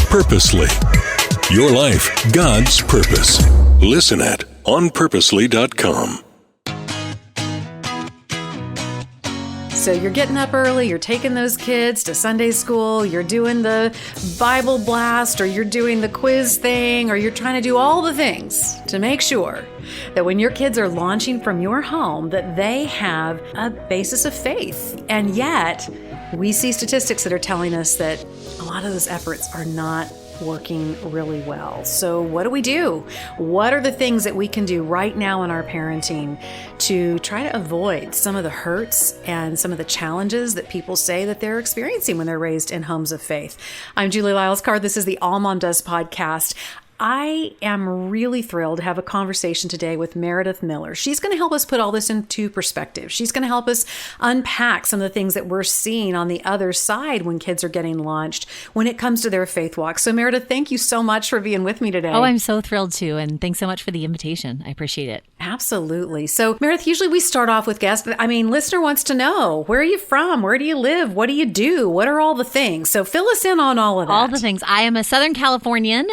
Purposely. Your life, God's purpose. Listen at onpurposely.com. So you're getting up early, you're taking those kids to Sunday school, you're doing the Bible blast, or you're doing the quiz thing, or you're trying to do all the things to make sure that when your kids are launching from your home, that they have a basis of faith. And yet, we see statistics that are telling us that a lot of those efforts are not working really well. So what do we do? What are the things that we can do right now in our parenting to try to avoid some of the hurts and some of the challenges that people say that they're experiencing when they're raised in homes of faith? I'm Julie Lyles Carr. This is the AllMomDoes Podcast. I am really thrilled to have a conversation today with Meredith Miller. She's going to help us put all this into perspective. She's going to help us unpack some of the things that we're seeing on the other side when kids are getting launched when it comes to their faith walk. So Meredith, thank you so much for being with me today. Oh, I'm so thrilled to. And thanks so much for the invitation. I appreciate it. Absolutely. So Meredith, usually we start off with guests, but listener wants to know, where are you from? Where do you live? What do you do? What are all the things? So fill us in on all of that. All the things. I am a Southern Californian,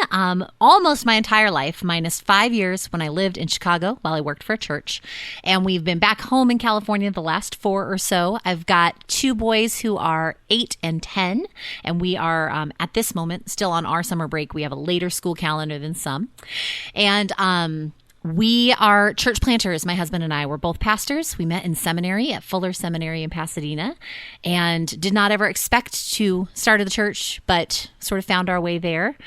almost my entire life, minus 5 years when I lived in Chicago while I worked for a church. And we've been back home in California the last 4 or so. I've got 2 boys who are 8 and 10. And we are, at this moment, still on our summer break. We have a later school calendar than some. And we are church planters. My husband and I were both pastors. We met in seminary at Fuller Seminary in Pasadena and did not ever expect to start at the church, but sort of found our way there.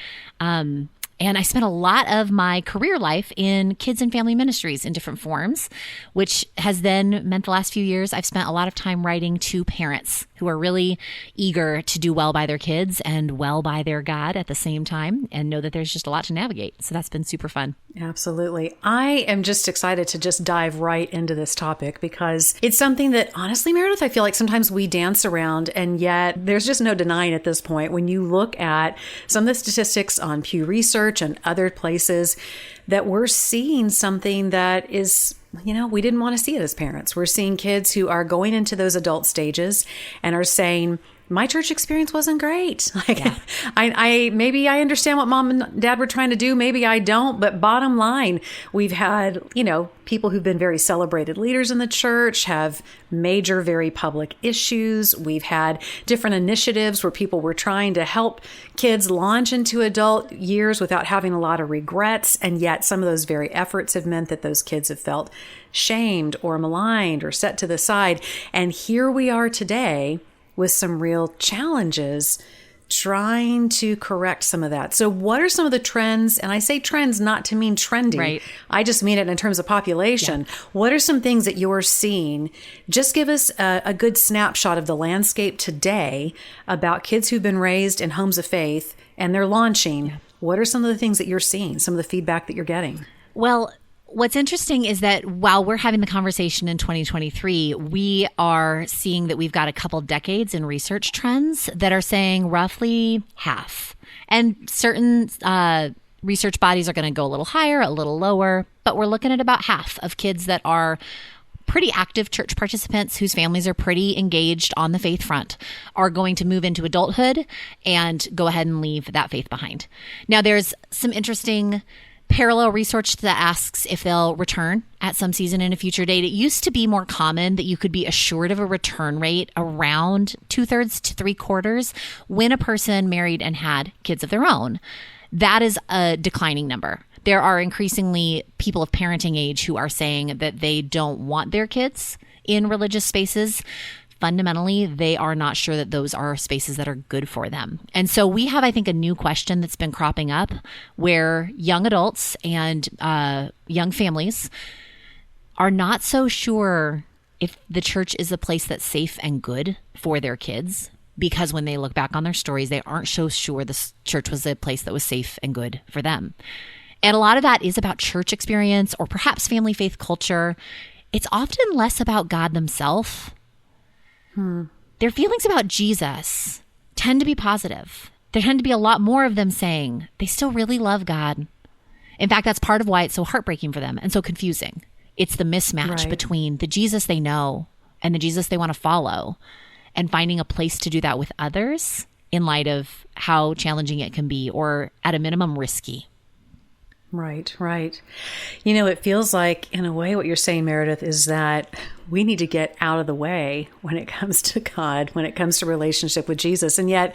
And I spent a lot of my career life in kids and family ministries in different forms, which has then meant the last few years I've spent a lot of time writing to parents who are really eager to do well by their kids and well by their God at the same time and know that there's just a lot to navigate. So that's been super fun. Absolutely. I am just excited to just dive right into this topic because it's something that honestly, Meredith, I feel like sometimes we dance around and yet there's just no denying at this point when you look at some of the statistics on Pew Research and other places that we're seeing something that is, we didn't want to see it as parents. We're seeing kids who are going into those adult stages and are saying, my church experience wasn't great. Maybe I understand what mom and dad were trying to do. Maybe I don't. But bottom line, we've had, people who've been very celebrated leaders in the church have major, very public issues. We've had different initiatives where people were trying to help kids launch into adult years without having a lot of regrets. And yet some of those very efforts have meant that those kids have felt shamed or maligned or set to the side. And here we are today with some real challenges trying to correct some of that. So what are some of the trends? And I say trends not to mean trendy. Right. I just mean it in terms of population. Yeah. What are some things that you're seeing? Just give us a good snapshot of the landscape today about kids who've been raised in homes of faith and they're launching. Yeah. What are some of the things that you're seeing, some of the feedback that you're getting? Well, what's interesting is that while we're having the conversation in 2023, we are seeing that we've got a couple decades in research trends that are saying roughly half. And certain research bodies are going to go a little higher, a little lower, but we're looking at about half of kids that are pretty active church participants whose families are pretty engaged on the faith front are going to move into adulthood and go ahead and leave that faith behind. Now, there's some interesting parallel research that asks if they'll return at some season in a future date. It used to be more common that you could be assured of a return rate around 2/3 to 3/4 when a person married and had kids of their own. That is a declining number. There are increasingly people of parenting age who are saying that they don't want their kids in religious spaces. Fundamentally, they are not sure that those are spaces that are good for them. And so we have, I think, a new question that's been cropping up where young adults and young families are not so sure if the church is a place that's safe and good for their kids, because when they look back on their stories, they aren't so sure the church was a place that was safe and good for them. And a lot of that is about church experience or perhaps family faith culture. It's often less about God themselves. Their feelings about Jesus tend to be positive. There tend to be a lot more of them saying they still really love God. In fact, that's part of why it's so heartbreaking for them and so confusing. It's the mismatch between the Jesus they know and the Jesus they want to follow, and finding a place to do that with others in light of how challenging it can be, or at a minimum risky. Right, right. It feels like, in a way, what you're saying, Meredith, is that we need to get out of the way when it comes to God, when it comes to relationship with Jesus. And yet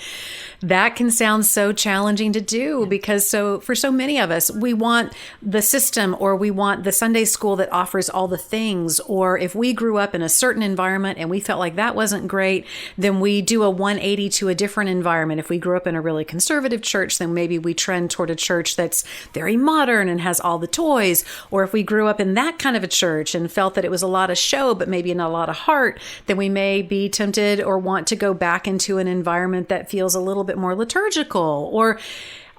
that can sound so challenging to do, because for so many of us, we want the system, or we want the Sunday school that offers all the things. Or if we grew up in a certain environment and we felt like that wasn't great, then we do a 180 to a different environment. If we grew up in a really conservative church, then maybe we trend toward a church that's very modern and has all the toys. Or if we grew up in that kind of a church and felt that it was a lot of show, but maybe not a lot of heart, then we may be tempted or want to go back into an environment that feels a little bit more liturgical, or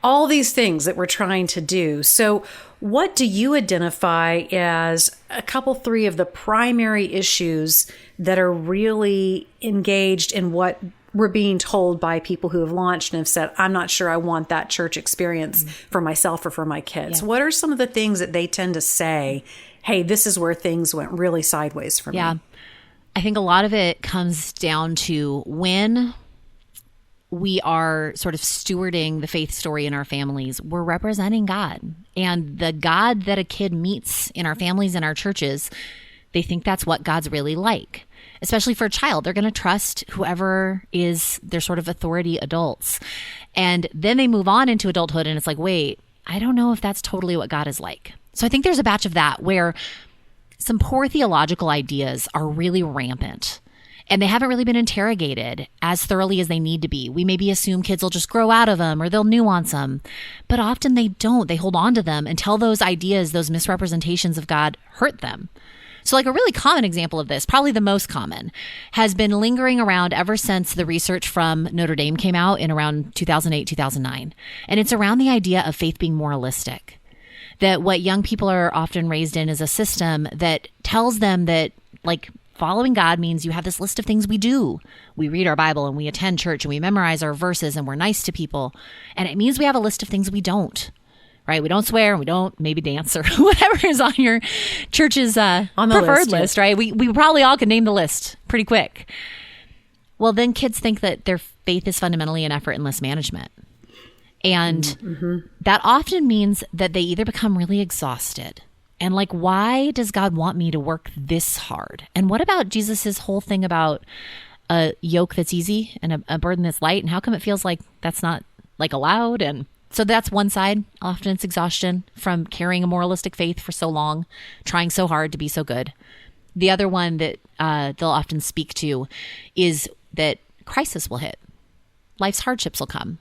all these things that we're trying to do. So what do you identify as three of the primary issues that are really engaged in what we're being told by people who have launched and have said, I'm not sure I want that church experience for myself or for my kids? Yeah. What are some of the things that they tend to say, hey, this is where things went really sideways for me? Yeah. I think a lot of it comes down to when we are sort of stewarding the faith story in our families, we're representing God. And the God that a kid meets in our families and our churches, they think that's what God's really like. Especially for a child, they're going to trust whoever is their sort of authority adults. And then they move on into adulthood and it's like, wait, I don't know if that's totally what God is like. So I think there's a batch of that where some poor theological ideas are really rampant and they haven't really been interrogated as thoroughly as they need to be. We maybe assume kids will just grow out of them or they'll nuance them, but often they don't. They hold on to them until those ideas, those misrepresentations of God hurt them. So like a really common example of this, probably the most common, has been lingering around ever since the research from Notre Dame came out in around 2008, 2009. And it's around the idea of faith being moralistic. That what young people are often raised in is a system that tells them that like following God means you have this list of things we do. We read our Bible and we attend church and we memorize our verses and we're nice to people. And it means we have a list of things we don't. Right? We don't swear and we don't maybe dance or whatever is on your church's on the preferred list, right? We probably all can name the list pretty quick. Well, then kids think that their faith is fundamentally an effortless management. And that often means that they either become really exhausted and like, why does God want me to work this hard? And what about Jesus's whole thing about a yoke that's easy and a burden that's light? And how come it feels like that's not like allowed? And so that's one side. Often it's exhaustion from carrying a moralistic faith for so long, trying so hard to be so good. The other one that they'll often speak to is that crisis will hit. Life's hardships will come.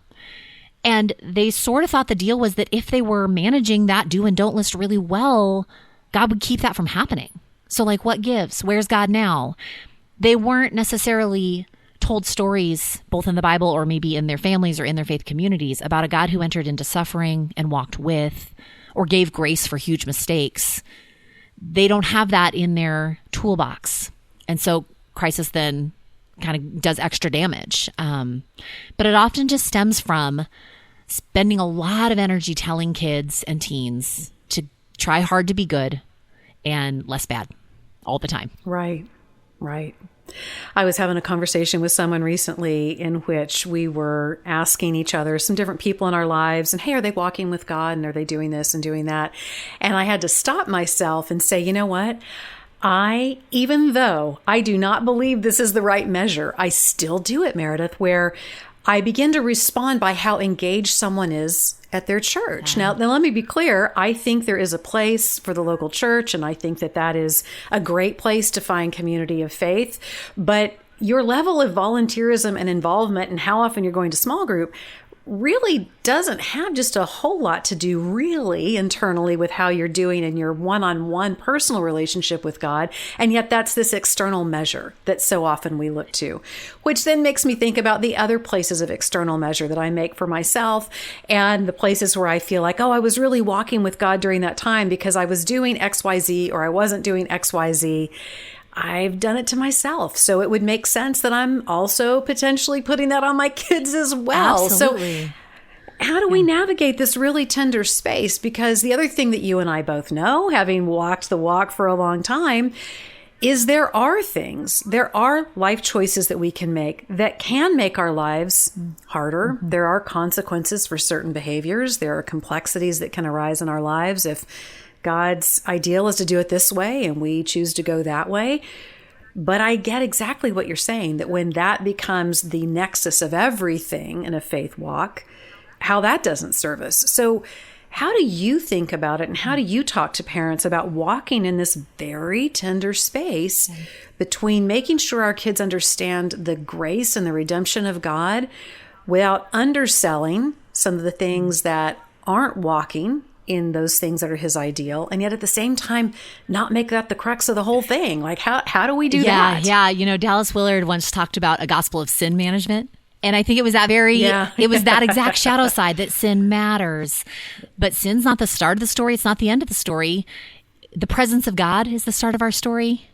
And they sort of thought the deal was that if they were managing that do and don't list really well, God would keep that from happening. So like, what gives? Where's God now? They weren't necessarily told stories, both in the Bible or maybe in their families or in their faith communities, about a God who entered into suffering and walked with or gave grace for huge mistakes. They don't have that in their toolbox. And so crisis then kind of does extra damage. But it often just stems from spending a lot of energy telling kids and teens to try hard to be good and less bad all the time. Right, right. I was having a conversation with someone recently in which we were asking each other, some different people in our lives, and hey, are they walking with God and are they doing this and doing that? And I had to stop myself and say, you know what? Even though I do not believe this is the right measure, I still do it, Meredith, where I begin to respond by how engaged someone is at their church. Now, let me be clear. I think there is a place for the local church, and I think that that is a great place to find community of faith. But your level of volunteerism and involvement and how often you're going to small group really doesn't have just a whole lot to do really internally with how you're doing in your one-on-one personal relationship with God. And yet that's this external measure that so often we look to, which then makes me think about the other places of external measure that I make for myself and the places where I feel like, oh, I was really walking with God during that time because I was doing XYZ or I wasn't doing XYZ. I've done it to myself. So it would make sense that I'm also potentially putting that on my kids as well. Absolutely. So how do we navigate this really tender space? Because the other thing that you and I both know, having walked the walk for a long time, there are life choices that we can make that can make our lives harder. Mm-hmm. There are consequences for certain behaviors. There are complexities that can arise in our lives if God's ideal is to do it this way and we choose to go that way. But I get exactly what you're saying, that when that becomes the nexus of everything in a faith walk, how that doesn't serve us. So how do you think about it, and how do you talk to parents about walking in this very tender space between making sure our kids understand the grace and the redemption of God without underselling some of the things that aren't walking in those things that are his ideal, and yet at the same time not make that the crux of the whole thing? Like how do we do that? Yeah. You know, Dallas Willard once talked about a gospel of sin management. And I think it was that it was that exact shadow side, that sin matters. But sin's not the start of the story. It's not the end of the story. The presence of God is the start of our story,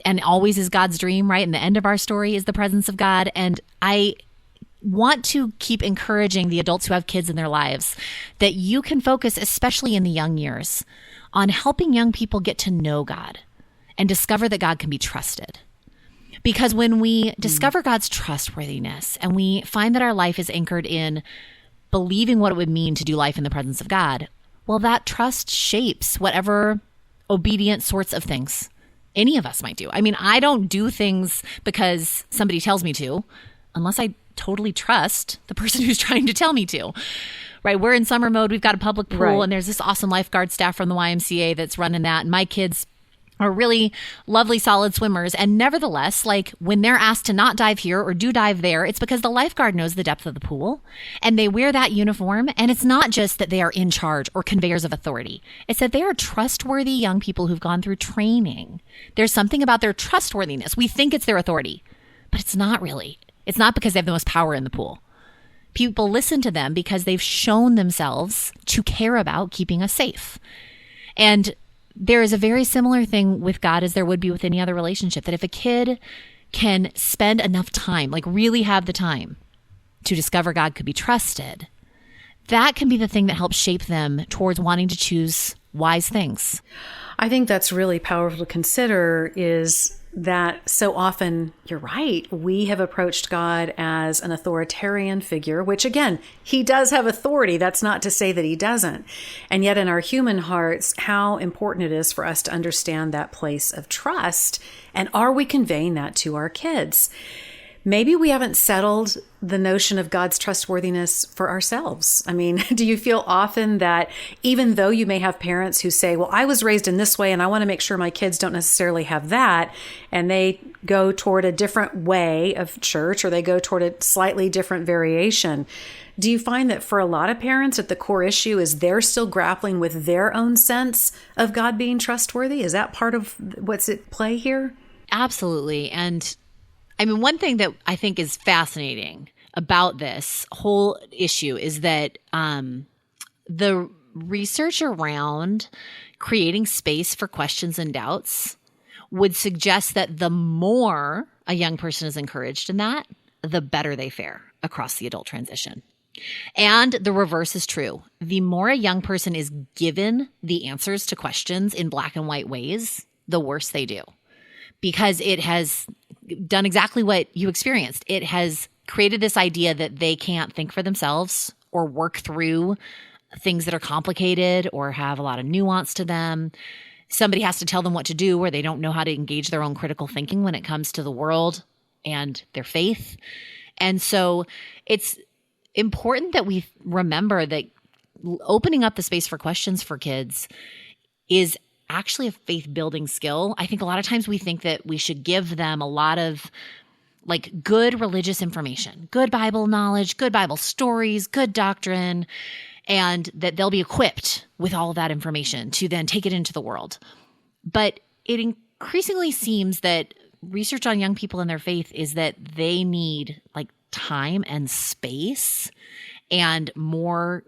and always is God's dream, right? And the end of our story is the presence of God. And I want to keep encouraging the adults who have kids in their lives that you can focus, especially in the young years, on helping young people get to know God and discover that God can be trusted. Because when we discover God's trustworthiness and we find that our life is anchored in believing what it would mean to do life in the presence of God, well, that trust shapes whatever obedient sorts of things any of us might do. I mean, I don't do things because somebody tells me to, unless I totally trust the person who's trying to tell me to, right? We're in summer mode. We've got a public pool, and there's this awesome lifeguard staff from the YMCA that's running that. And my kids are really lovely, solid swimmers. And nevertheless, like when they're asked to not dive here or do dive there, it's because the lifeguard knows the depth of the pool and they wear that uniform. And it's not just that they are in charge or conveyors of authority. It's that they are trustworthy young people who've gone through training. There's something about their trustworthiness. We think it's their authority, but it's not really. It's not because they have the most power in the pool. People listen to them because they've shown themselves to care about keeping us safe. And there is a very similar thing with God as there would be with any other relationship, that if a kid can spend enough time, like really have the time to discover God could be trusted, that can be the thing that helps shape them towards wanting to choose wise things. I think that's really powerful to consider, is that so often, you're right, we have approached God as an authoritarian figure, which again, he does have authority. That's not to say that he doesn't. And yet in our human hearts, how important it is for us to understand that place of trust. And are we conveying that to our kids? Maybe we haven't settled the notion of God's trustworthiness for ourselves. I mean, do you feel often that even though you may have parents who say, well, I was raised in this way and I want to make sure my kids don't necessarily have that, and they go toward a different way of church or they go toward a slightly different variation, do you find that for a lot of parents at the core issue is they're still grappling with their own sense of God being trustworthy? Is that part of what's at play here? Absolutely. And I mean, one thing that I think is fascinating about this whole issue is that the research around creating space for questions and doubts would suggest that the more a young person is encouraged in that, the better they fare across the adult transition. And the reverse is true. The more a young person is given the answers to questions in black and white ways, the worse they do. Because it has done exactly what you experienced. It has created this idea that they can't think for themselves or work through things that are complicated or have a lot of nuance to them. Somebody has to tell them what to do, or they don't know how to engage their own critical thinking when it comes to the world and their faith. And so it's important that we remember that opening up the space for questions for kids is actually a faith building skill. I think a lot of times we think that we should give them a lot of like good religious information, good Bible knowledge, good Bible stories, good doctrine, and that they'll be equipped with all of that information to then take it into the world. But it increasingly seems that research on young people and their faith is that they need like time and space and more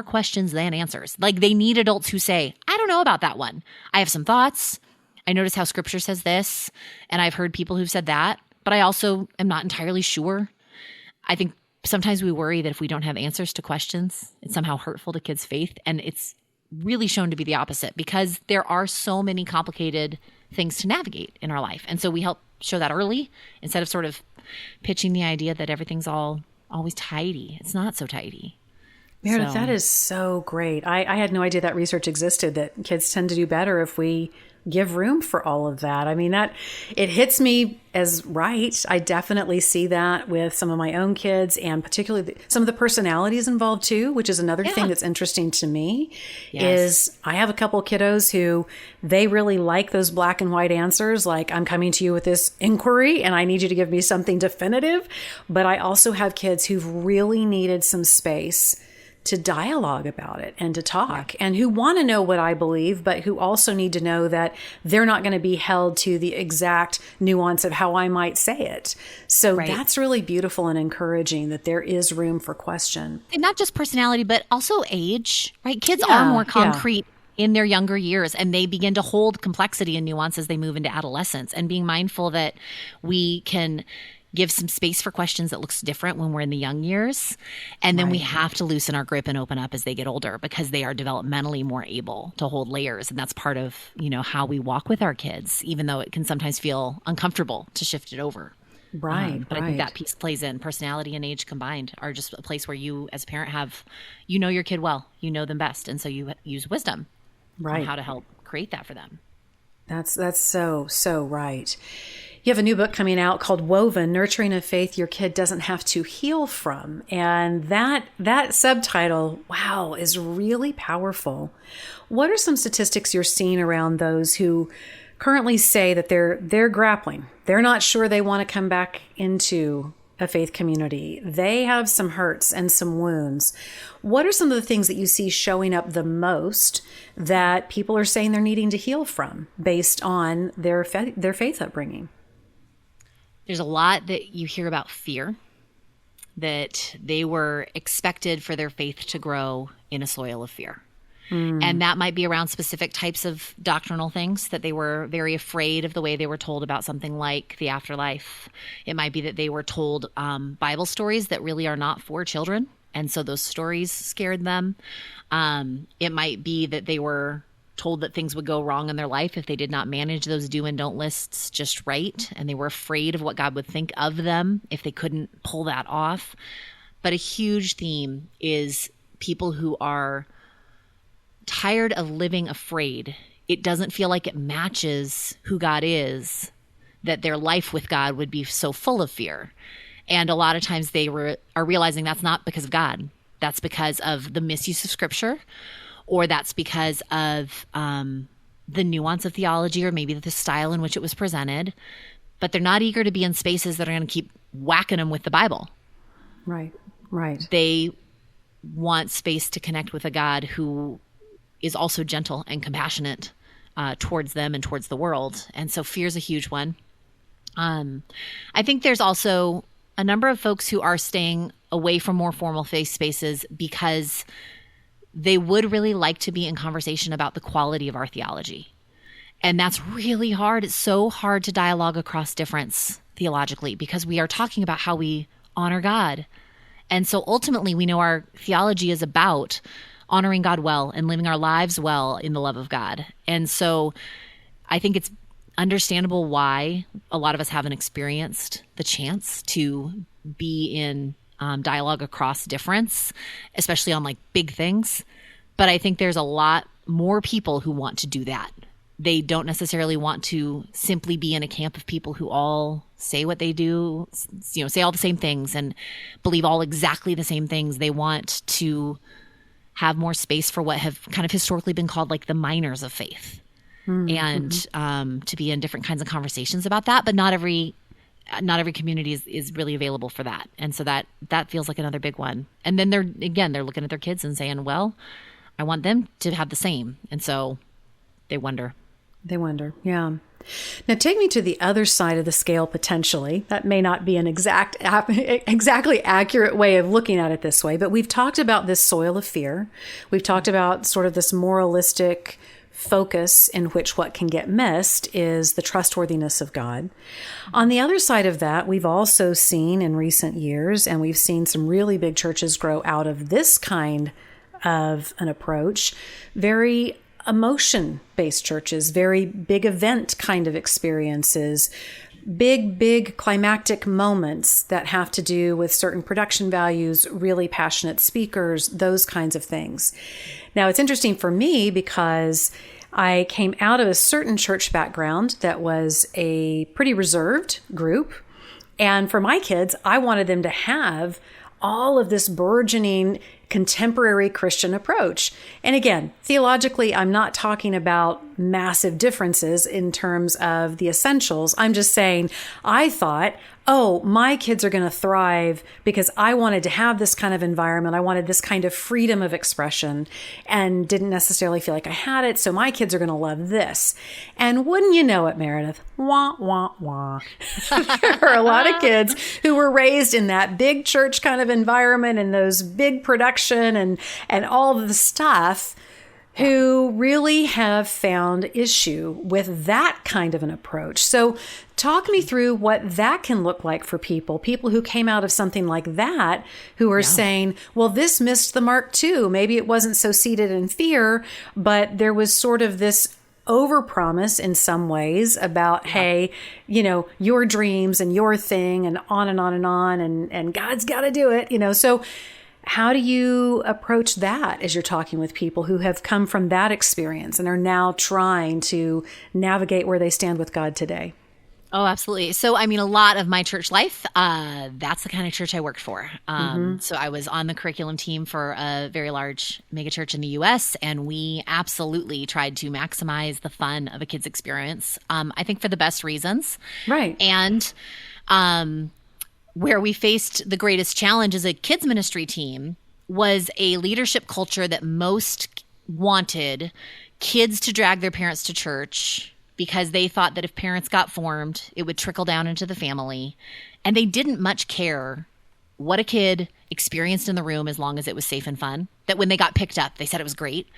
questions than answers. Like they need adults who say, I don't know about that one. I have some thoughts. I notice how scripture says this, and I've heard people who've said that, but I also am not entirely sure. I think sometimes we worry that if we don't have answers to questions, it's somehow hurtful to kids' faith. And it's really shown to be the opposite, because there are so many complicated things to navigate in our life. And so we help show that early instead of sort of pitching the idea that everything's always tidy. It's not so tidy. Meredith, that is so great. I had no idea that research existed, that kids tend to do better if we give room for all of that. I mean, it hits me as right. I definitely see that with some of my own kids, and particularly some of the personalities involved too, which is another thing that's interesting to me. Is I have a couple kiddos who they really like those black and white answers, like I'm coming to you with this inquiry and I need you to give me something definitive. But I also have kids who've really needed some space to dialogue about it and to talk, and who want to know what I believe, but who also need to know that they're not going to be held to the exact nuance of how I might say it. So that's really beautiful and encouraging that there is room for question. And not just personality, but also age, right? Kids are more concrete in their younger years, and they begin to hold complexity and nuance as they move into adolescence, and being mindful that we can give some space for questions that looks different when we're in the young years. And then we have to loosen our grip and open up as they get older, because they are developmentally more able to hold layers. And that's part of, how we walk with our kids, even though it can sometimes feel uncomfortable to shift it over. Right. But I think that piece plays in. Personality and age combined are just a place where you as a parent you know your kid well, you know them best. And so you use wisdom on how to help create that for them. That's so right. You have a new book coming out called Woven, Nurturing a Faith Your Kid Doesn't Have to Heal From. And that subtitle, wow, is really powerful. What are some statistics you're seeing around those who currently say that they're grappling? They're not sure they want to come back into a faith community. They have some hurts and some wounds. What are some of the things that you see showing up the most that people are saying they're needing to heal from based on their faith upbringing? There's a lot that you hear about fear, that they were expected for their faith to grow in a soil of fear. And that might be around specific types of doctrinal things, that they were very afraid of the way they were told about something like the afterlife. It might be that they were told Bible stories that really are not for children, and so those stories scared them. It might be that they were told that things would go wrong in their life if they did not manage those do and don't lists just right, and they were afraid of what God would think of them if they couldn't pull that off. But a huge theme is people who are tired of living afraid. It doesn't feel like it matches who God is, that their life with God would be so full of fear. And a lot of times they are realizing that's not because of God. That's because of the misuse of Scripture, or that's because of the nuance of theology, or maybe the style in which it was presented. But they're not eager to be in spaces that are going to keep whacking them with the Bible. Right. They want space to connect with a God who is also gentle and compassionate towards them and towards the world. And so fear is a huge one. I think there's also a number of folks who are staying away from more formal faith spaces because they would really like to be in conversation about the quality of our theology. And that's really hard. It's so hard to dialogue across difference theologically, because we are talking about how we honor God. And so ultimately, we know our theology is about honoring God well and living our lives well in the love of God. And so I think it's understandable why a lot of us haven't experienced the chance to be in dialogue across difference, especially on like big things. But I think there's a lot more people who want to do that. They don't necessarily want to simply be in a camp of people who all say what they do, say all the same things and believe all exactly the same things. They want to have more space for what have kind of historically been called like the minors of faith, and to be in different kinds of conversations about that. But not every community is really available for that. And so that feels like another big one. And then they're looking at their kids and saying, well, I want them to have the same. And so they wonder. Yeah. Now take me to the other side of the scale potentially. That may not be an exactly accurate way of looking at it this way, but we've talked about this soil of fear. We've talked about sort of this moralistic focus in which what can get missed is the trustworthiness of God. On the other side of that, we've also seen in recent years, and we've seen some really big churches grow out of this kind of an approach, very emotion-based churches, very big event kind of experiences, big climactic moments that have to do with certain production values, really passionate speakers, those kinds of things. Now, it's interesting for me because I came out of a certain church background that was a pretty reserved group. And for my kids, I wanted them to have all of this burgeoning contemporary Christian approach. And again, theologically, I'm not talking about massive differences in terms of the essentials. I'm just saying, I thought, oh, my kids are going to thrive because I wanted to have this kind of environment. I wanted this kind of freedom of expression and didn't necessarily feel like I had it. So my kids are going to love this. And wouldn't you know it, Meredith? Wah, wah, wah. There are a lot of kids who were raised in that big church kind of environment and those big production and all of the stuff who really have found issue with that kind of an approach. So talk me through what that can look like for people who came out of something like that, who are saying, well, this missed the mark too. Maybe it wasn't so seated in fear, but there was sort of this overpromise in some ways about, hey, you know, your dreams and your thing and on and on and on, and God's got to do it, you know. So how do you approach that as you're talking with people who have come from that experience and are now trying to navigate where they stand with God today? Oh, absolutely. So, I mean, a lot of my church life, that's the kind of church I worked for. So I was on the curriculum team for a very large megachurch in the U.S., and we absolutely tried to maximize the fun of a kid's experience, I think for the best reasons. Right. And where we faced the greatest challenge as a kids ministry team was a leadership culture that most wanted kids to drag their parents to church because they thought that if parents got formed, it would trickle down into the family. And they didn't much care what a kid experienced in the room as long as it was safe and fun. That when they got picked up, they said it was great.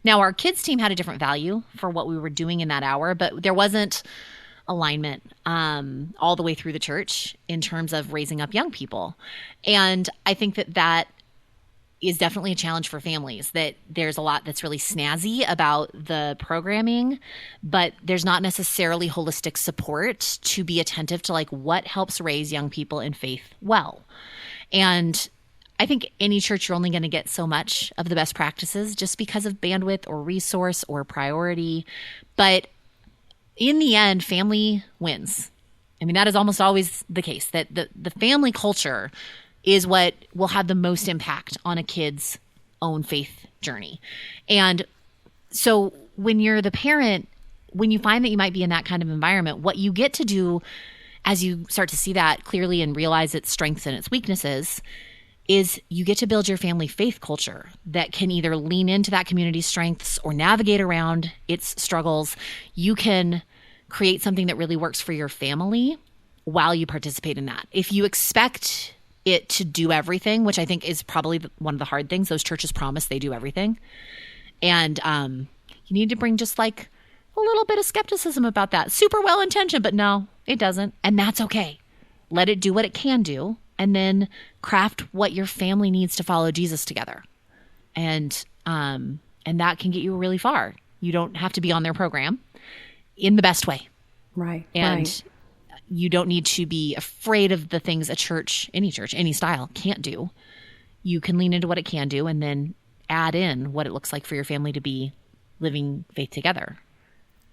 Now, our kids team had a different value for what we were doing in that hour, but there wasn't alignment all the way through the church in terms of raising up young people. And I think that is definitely a challenge for families, that there's a lot that's really snazzy about the programming, but there's not necessarily holistic support to be attentive to like what helps raise young people in faith well. And I think any church, you're only going to get so much of the best practices just because of bandwidth or resource or priority. But in the end, family wins. I mean, that is almost always the case, that the family culture is what will have the most impact on a kid's own faith journey. And so when you're the parent, when you find that you might be in that kind of environment, what you get to do as you start to see that clearly and realize its strengths and its weaknesses is you get to build your family faith culture that can either lean into that community's strengths or navigate around its struggles. You can create something that really works for your family while you participate in that. If you expect it to do everything, which I think is probably one of the hard things, those churches promise they do everything. And you need to bring just like a little bit of skepticism about that. Super well-intentioned, but no, it doesn't. And that's okay. Let it do what it can do. And then craft what your family needs to follow Jesus together. And that can get you really far. You don't have to be on their program in the best way. Right. And you don't need to be afraid of the things a church, any style can't do. You can lean into what it can do and then add in what it looks like for your family to be living faith together.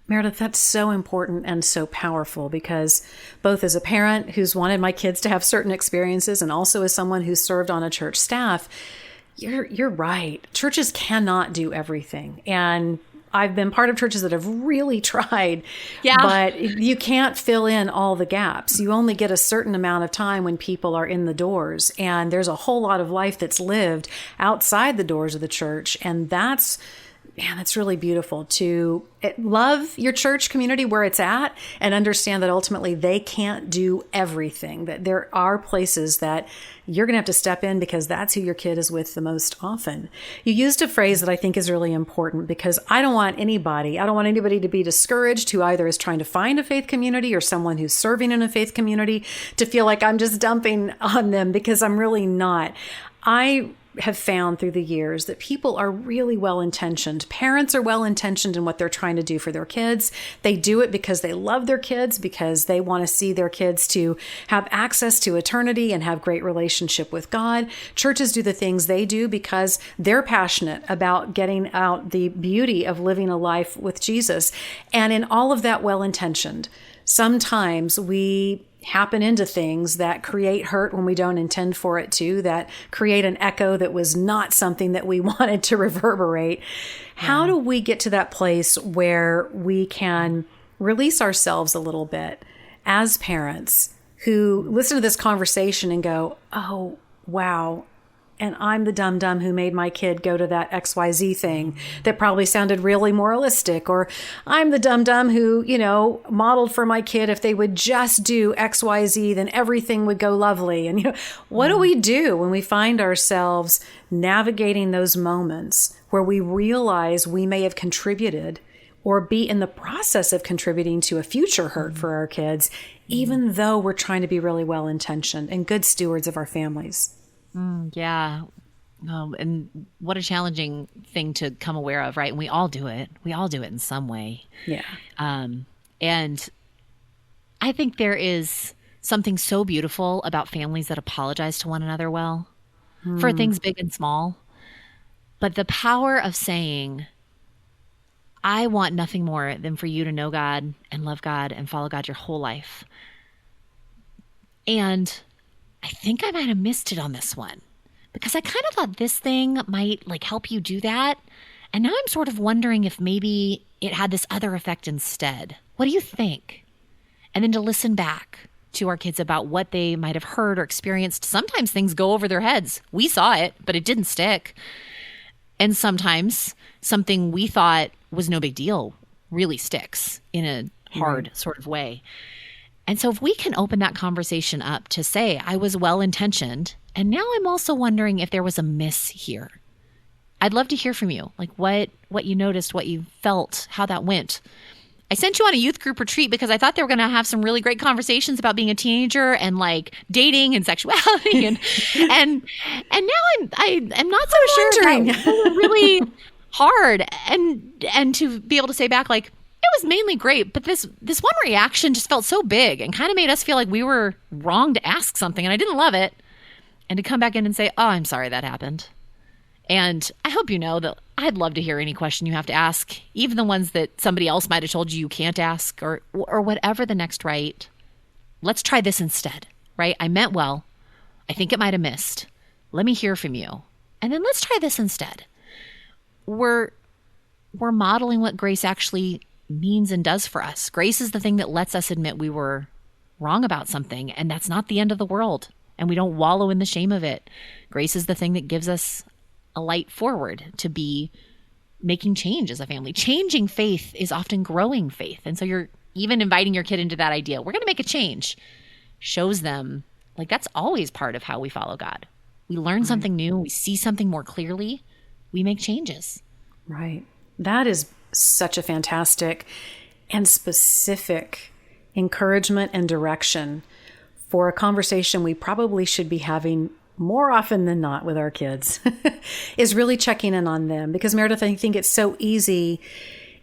Meredith, that's so important and so powerful because both as a parent who's wanted my kids to have certain experiences and also as someone who's served on a church staff, you're right. Churches cannot do everything. And I've been part of churches that have really tried, but you can't fill in all the gaps. You only get a certain amount of time when people are in the doors, and there's a whole lot of life that's lived outside the doors of the church. And that's really beautiful to love your church community where it's at and understand that ultimately they can't do everything, that there are places that you're going to have to step in because that's who your kid is with the most often. You used a phrase that I think is really important because I don't want anybody to be discouraged who either is trying to find a faith community or someone who's serving in a faith community to feel like I'm just dumping on them, because I'm really not. I have found through the years that people are really well-intentioned. Parents are well-intentioned in what they're trying to do for their kids. They do it because they love their kids, because they want to see their kids to have access to eternity and have great relationship with God. Churches do the things they do because they're passionate about getting out the beauty of living a life with Jesus. And in all of that well-intentioned, sometimes we happen into things that create hurt when we don't intend for it to, that create an echo that was not something that we wanted to reverberate. How do we get to that place where we can release ourselves a little bit as parents who listen to this conversation and go, oh, wow, and I'm the dum-dum who made my kid go to that XYZ thing that probably sounded really moralistic, or I'm the dum-dum who, modeled for my kid, if they would just do XYZ, then everything would go lovely. And, what do we do when we find ourselves navigating those moments where we realize we may have contributed or be in the process of contributing to a future hurt for our kids, even though we're trying to be really well-intentioned and good stewards of our families? Yeah. And what a challenging thing to come aware of, right? And we all do it. We all do it in some way. Yeah. And I think there is something so beautiful about families that apologize to one another well for things big and small. But the power of saying, I want nothing more than for you to know God and love God and follow God your whole life. And I think I might have missed it on this one, because I kind of thought this thing might help you do that. And now I'm sort of wondering if maybe it had this other effect instead. What do you think? And then to listen back to our kids about what they might have heard or experienced. Sometimes things go over their heads. We saw it, but it didn't stick. And sometimes something we thought was no big deal really sticks in a hard sort of way. And so if we can open that conversation up to say, I was well-intentioned, and now I'm also wondering if there was a miss here. I'd love to hear from you, what you noticed, what you felt, how that went. I sent you on a youth group retreat because I thought they were going to have some really great conversations about being a teenager and dating and sexuality, and now I'm not so sure that was really hard, and to be able to say back it was mainly great, but this one reaction just felt so big and kind of made us feel like we were wrong to ask something, and I didn't love it. And to come back in and say, oh, I'm sorry that happened. And I hope you know that I'd love to hear any question you have to ask, even the ones that somebody else might have told you can't ask, or whatever the next right. Let's try this instead, right? I meant well. I think it might have missed. Let me hear from you. And then let's try this instead. We're modeling what grace actually means and does for us. Grace is the thing that lets us admit we were wrong about something, and that's not the end of the world, and we don't wallow in the shame of it. Grace is the thing that gives us a light forward to be making change as a family. Changing faith is often growing faith, and so you're even inviting your kid into that idea. We're going to make a change. Shows them that's always part of how we follow God. We learn something new. We see something more clearly. We make changes. Right. That is such a fantastic and specific encouragement and direction for a conversation we probably should be having more often than not with our kids, is really checking in on them. Because Meredith, I think it's so easy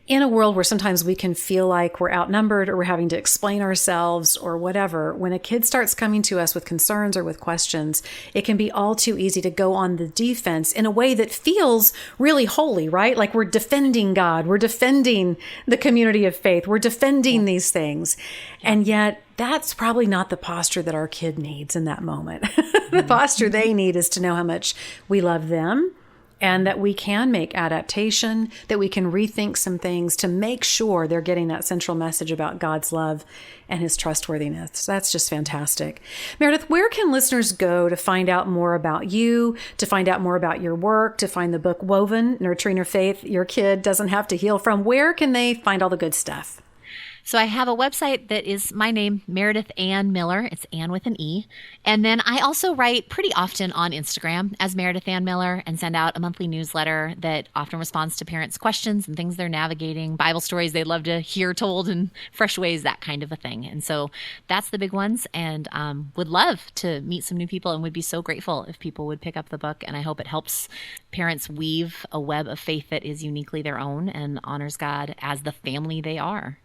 in a world where sometimes we can feel like we're outnumbered or we're having to explain ourselves or whatever. When a kid starts coming to us with concerns or with questions, it can be all too easy to go on the defense in a way that feels really holy, right? Like we're defending God, we're defending the community of faith, we're defending these things. And yet that's probably not the posture that our kid needs in that moment. The posture they need is to know how much we love them, and that we can make adaptation, that we can rethink some things to make sure they're getting that central message about God's love and his trustworthiness. That's just fantastic. Meredith, where can listeners go to find out more about you, to find out more about your work, to find the book Woven, Nurturing Your Faith Your Kid Doesn't Have to Heal From? Where can they find all the good stuff? So I have a website that is my name, Meredith Ann Miller. It's Ann with an E. And then I also write pretty often on Instagram as Meredith Ann Miller and send out a monthly newsletter that often responds to parents' questions and things they're navigating, Bible stories they'd love to hear told in fresh ways, that kind of a thing. And so that's the big ones, and would love to meet some new people and would be so grateful if people would pick up the book. And I hope it helps parents weave a web of faith that is uniquely their own and honors God as the family they are.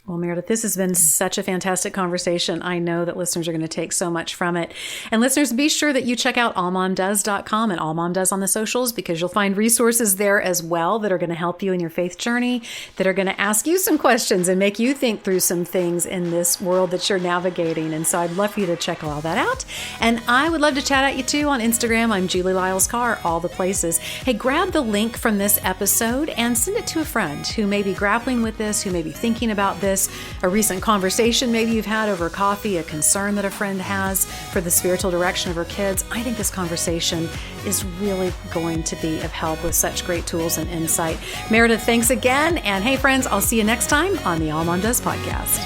Well, Meredith, this has been such a fantastic conversation. I know that listeners are going to take so much from it. And listeners, be sure that you check out AllMomDoes.com and AllMomDoes on the socials, because you'll find resources there as well that are going to help you in your faith journey, that are going to ask you some questions and make you think through some things in this world that you're navigating. And so I'd love for you to check all that out. And I would love to chat at you too on Instagram. I'm Julie Lyles Carr, all the places. Hey, grab the link from this episode and send it to a friend who may be grappling with this, who may be thinking about this, a recent conversation maybe you've had over coffee, a concern that a friend has for the spiritual direction of her kids. I think this conversation is really going to be of help with such great tools and insight. Meredith, thanks again. And hey, friends, I'll see you next time on the AllMomDoes Podcast.